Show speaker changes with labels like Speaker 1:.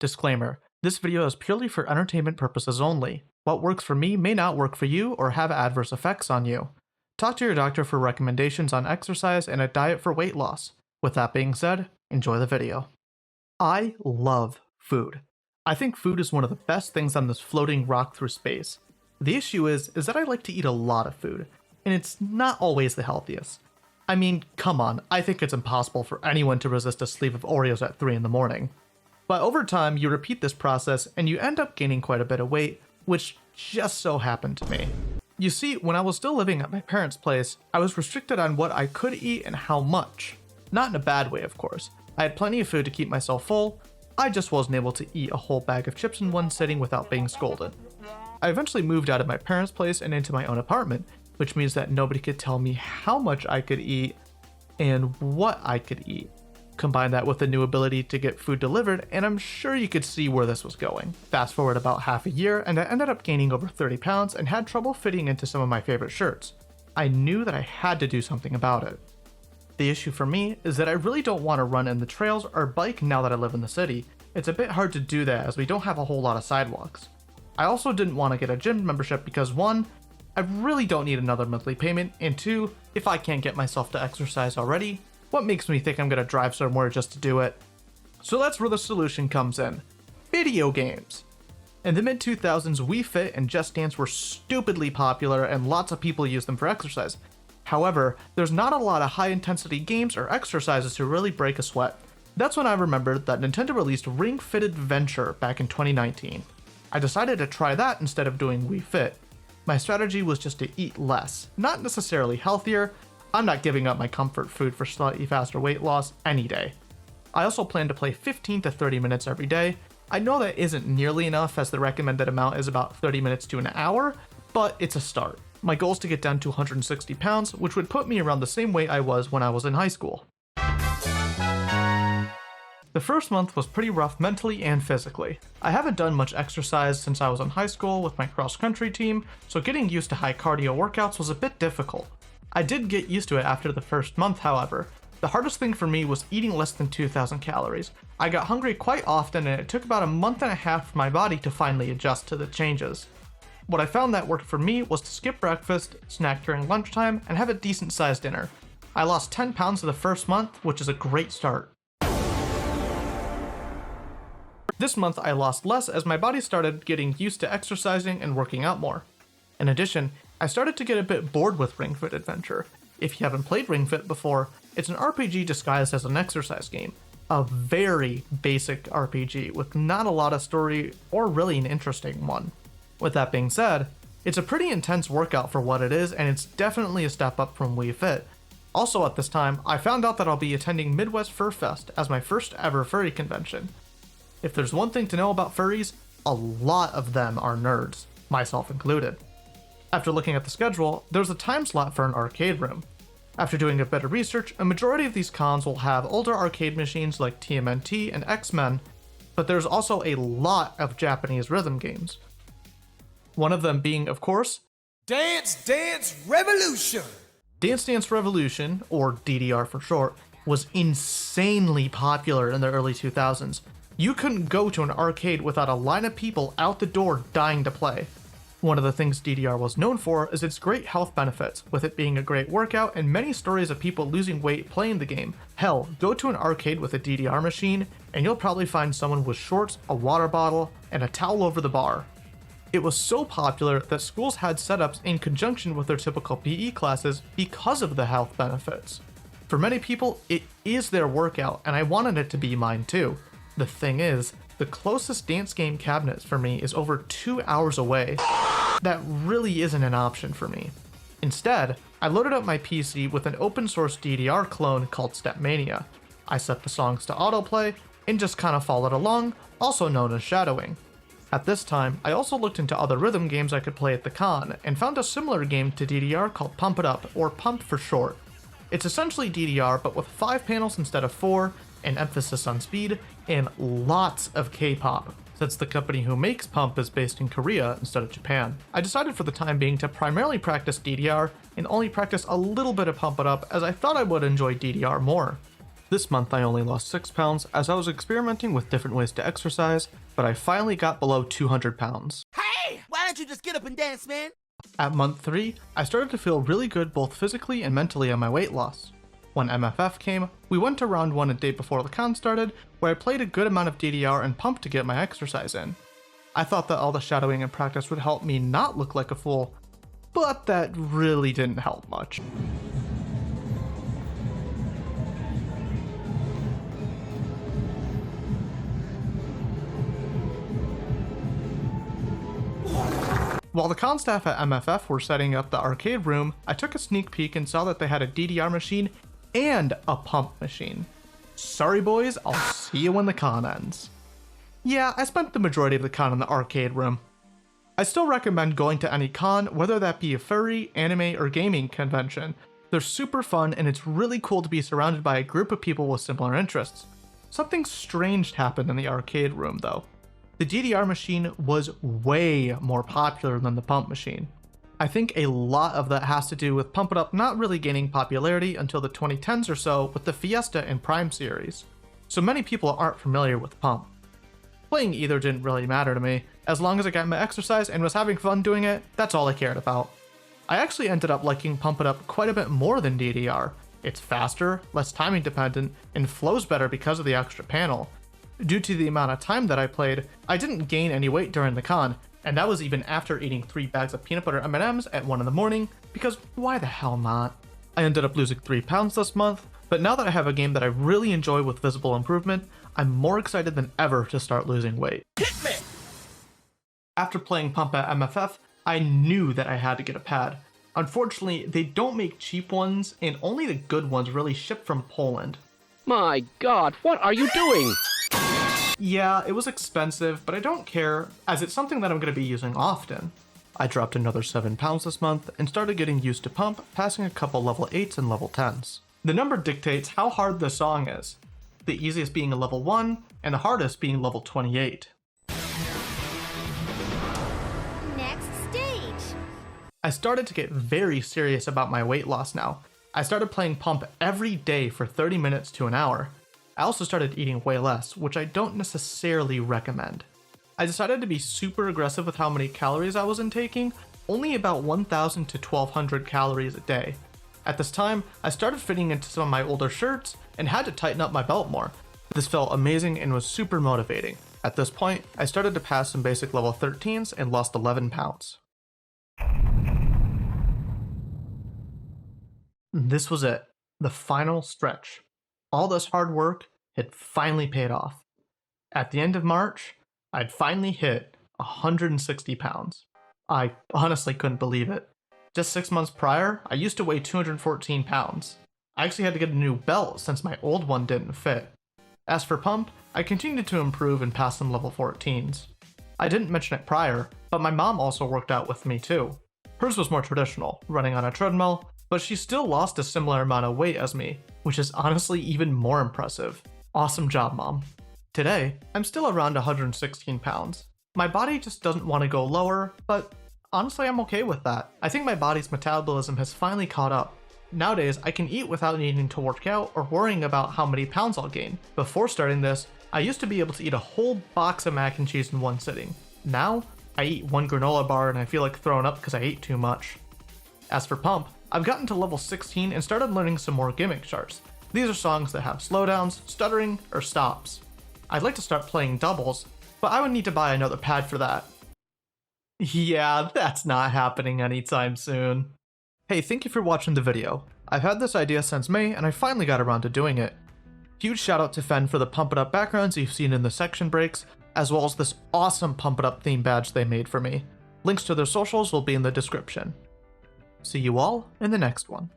Speaker 1: Disclaimer: this video is purely for entertainment purposes only. What works for me may not work for you or have adverse effects on you. Talk to your doctor for recommendations on exercise and a diet for weight loss. With that being said, enjoy the video. I love food. I think food is one of the best things on this floating rock through space. The issue is that I like to eat a lot of food, and it's not always the healthiest. I mean, come on, I think it's impossible for anyone to resist a sleeve of Oreos at 3 in the morning. But over time, you repeat this process and you end up gaining quite a bit of weight, which just so happened to me. You see, when I was still living at my parents' place, I was restricted on what I could eat and how much. Not in a bad way, of course. I had plenty of food to keep myself full, I just wasn't able to eat a whole bag of chips in one sitting without being scolded. I eventually moved out of my parents' place and into my own apartment, which means that nobody could tell me how much I could eat and what I could eat. Combine that with the new ability to get food delivered, and I'm sure you could see where this was going. Fast forward about half a year, and I ended up gaining over 30 pounds and had trouble fitting into some of my favorite shirts. I knew that I had to do something about it. The issue for me is that I really don't want to run in the trails or bike now that I live in the city. It's a bit hard to do that as we don't have a whole lot of sidewalks. I also didn't want to get a gym membership because 1, I really don't need another monthly payment, and 2, if I can't get myself to exercise already, what makes me think I'm gonna drive somewhere just to do it? So that's where the solution comes in. Video games! In the mid-2000s, Wii Fit and Just Dance were stupidly popular and lots of people used them for exercise. However, there's not a lot of high-intensity games or exercises to really break a sweat. That's when I remembered that Nintendo released Ring Fit Adventure back in 2019. I decided to try that instead of doing Wii Fit. My strategy was just to eat less, not necessarily healthier. I'm not giving up my comfort food for slightly faster weight loss any day. I also plan to play 15 to 30 minutes every day. I know that isn't nearly enough as the recommended amount is about 30 minutes to an hour, but it's a start. My goal is to get down to 160 pounds, which would put me around the same weight I was when I was in high school. The first month was pretty rough mentally and physically. I haven't done much exercise since I was in high school with my cross-country team, so getting used to high cardio workouts was a bit difficult. I did get used to it after the first month, however. The hardest thing for me was eating less than 2,000 calories. I got hungry quite often and it took about a month and a half for my body to finally adjust to the changes. What I found that worked for me was to skip breakfast, snack during lunchtime, and have a decent sized dinner. I lost 10 pounds in the first month, which is a great start. This month I lost less as my body started getting used to exercising and working out more. In addition, I started to get a bit bored with Ring Fit Adventure. If you haven't played Ring Fit before, it's an RPG disguised as an exercise game. A very basic RPG with not a lot of story or really an interesting one. With that being said, it's a pretty intense workout for what it is, and it's definitely a step up from Wii Fit. Also at this time, I found out that I'll be attending Midwest Fur Fest as my first ever furry convention. If there's one thing to know about furries, a lot of them are nerds, myself included. After looking at the schedule, there's a time slot for an arcade room. After doing a bit of research, a majority of these cons will have older arcade machines like TMNT and X-Men, but there's also a lot of Japanese rhythm games. One of them being, of course,
Speaker 2: Dance Dance Revolution!
Speaker 1: Dance Dance Revolution, or DDR for short, was insanely popular in the early 2000s. You couldn't go to an arcade without a line of people out the door dying to play. One of the things DDR was known for is its great health benefits, with it being a great workout and many stories of people losing weight playing the game. Hell, go to an arcade with a DDR machine and you'll probably find someone with shorts, a water bottle, and a towel over the bar. It was so popular that schools had setups in conjunction with their typical PE classes because of the health benefits. For many people, it is their workout, and I wanted it to be mine too. The thing is, the closest dance game cabinet for me is over 2 hours away. That really isn't an option for me. Instead, I loaded up my PC with an open source DDR clone called Stepmania. I set the songs to autoplay and just kinda followed along, also known as shadowing. At this time, I also looked into other rhythm games I could play at the con, and found a similar game to DDR called Pump It Up, or Pump for short. It's essentially DDR, but with 5 panels instead of 4, an emphasis on speed, and lots of K-pop, since the company who makes Pump is based in Korea instead of Japan. I decided for the time being to primarily practice DDR, and only practice a little bit of Pump It Up as I thought I would enjoy DDR more. This month I only lost 6 pounds as I was experimenting with different ways to exercise, but I finally got below 200 pounds.
Speaker 2: Hey, why don't you just get up and dance, man?
Speaker 1: At month 3, I started to feel really good both physically and mentally on my weight loss. When MFF came, we went to round 1 a day before the con started, where I played a good amount of DDR and pumped to get my exercise in. I thought that all the shadowing and practice would help me not look like a fool, but that really didn't help much. While the con staff at MFF were setting up the arcade room, I took a sneak peek and saw that they had a DDR machine and a pump machine. Sorry boys, I'll see you when the con ends. Yeah, I spent the majority of the con in the arcade room. I still recommend going to any con, whether that be a furry, anime, or gaming convention. They're super fun and it's really cool to be surrounded by a group of people with similar interests. Something strange happened in the arcade room though. The DDR machine was way more popular than the pump machine. I think a lot of that has to do with Pump It Up not really gaining popularity until the 2010s or so with the Fiesta and Prime series, so many people aren't familiar with Pump. Playing either didn't really matter to me, as long as I got my exercise and was having fun doing it, that's all I cared about. I actually ended up liking Pump It Up quite a bit more than DDR. It's faster, less timing dependent, and flows better because of the extra panel. Due to the amount of time that I played, I didn't gain any weight during the con, and that was even after eating 3 bags of peanut butter M&Ms at 1 in the morning, because why the hell not? I ended up losing 3 pounds this month, but now that I have a game that I really enjoy with visible improvement, I'm more excited than ever to start losing weight.
Speaker 2: Hit me!
Speaker 1: After playing Pump at MFF, I knew that I had to get a pad. Unfortunately, they don't make cheap ones, and only the good ones really ship from Poland.
Speaker 3: My God, what are you doing?
Speaker 1: Yeah, it was expensive, but I don't care, as it's something that I'm going to be using often. I dropped another 7 pounds this month and started getting used to Pump, passing a couple level 8s and level 10s. The number dictates how hard the song is, the easiest being a level 1, and the hardest being level 28.
Speaker 4: Next stage.
Speaker 1: I started to get very serious about my weight loss now. I started playing Pump every day for 30 minutes to an hour. I also started eating way less, which I don't necessarily recommend. I decided to be super aggressive with how many calories I was intaking, only about 1,000 to 1,200 calories a day. At this time, I started fitting into some of my older shirts and had to tighten up my belt more. This felt amazing and was super motivating. At this point, I started to pass some basic level 13s and lost 11 pounds. This was it, the final stretch. All this hard work had finally paid off. At the end of March, I'd finally hit 160 pounds. I honestly couldn't believe it. Just 6 months prior, I used to weigh 214 pounds. I actually had to get a new belt since my old one didn't fit. As for Pump, I continued to improve and pass some level 14s. I didn't mention it prior, but my mom also worked out with me too. Hers was more traditional, running on a treadmill, but she still lost a similar amount of weight as me, which is honestly even more impressive. Awesome job, Mom. Today, I'm still around 116 pounds. My body just doesn't want to go lower, but honestly I'm okay with that. I think my body's metabolism has finally caught up. Nowadays, I can eat without needing to work out or worrying about how many pounds I'll gain. Before starting this, I used to be able to eat a whole box of mac and cheese in one sitting. Now, I eat one granola bar and I feel like throwing up because I ate too much. As for Pump, I've gotten to level 16 and started learning some more gimmick charts. These are songs that have slowdowns, stuttering, or stops. I'd like to start playing doubles, but I would need to buy another pad for that. Yeah, that's not happening anytime soon. Hey, thank you for watching the video. I've had this idea since May and I finally got around to doing it. Huge shout out to Fen for the Pump It Up backgrounds you've seen in the section breaks, as well as this awesome Pump It Up theme badge they made for me. Links to their socials will be in the description. See you all in the next one.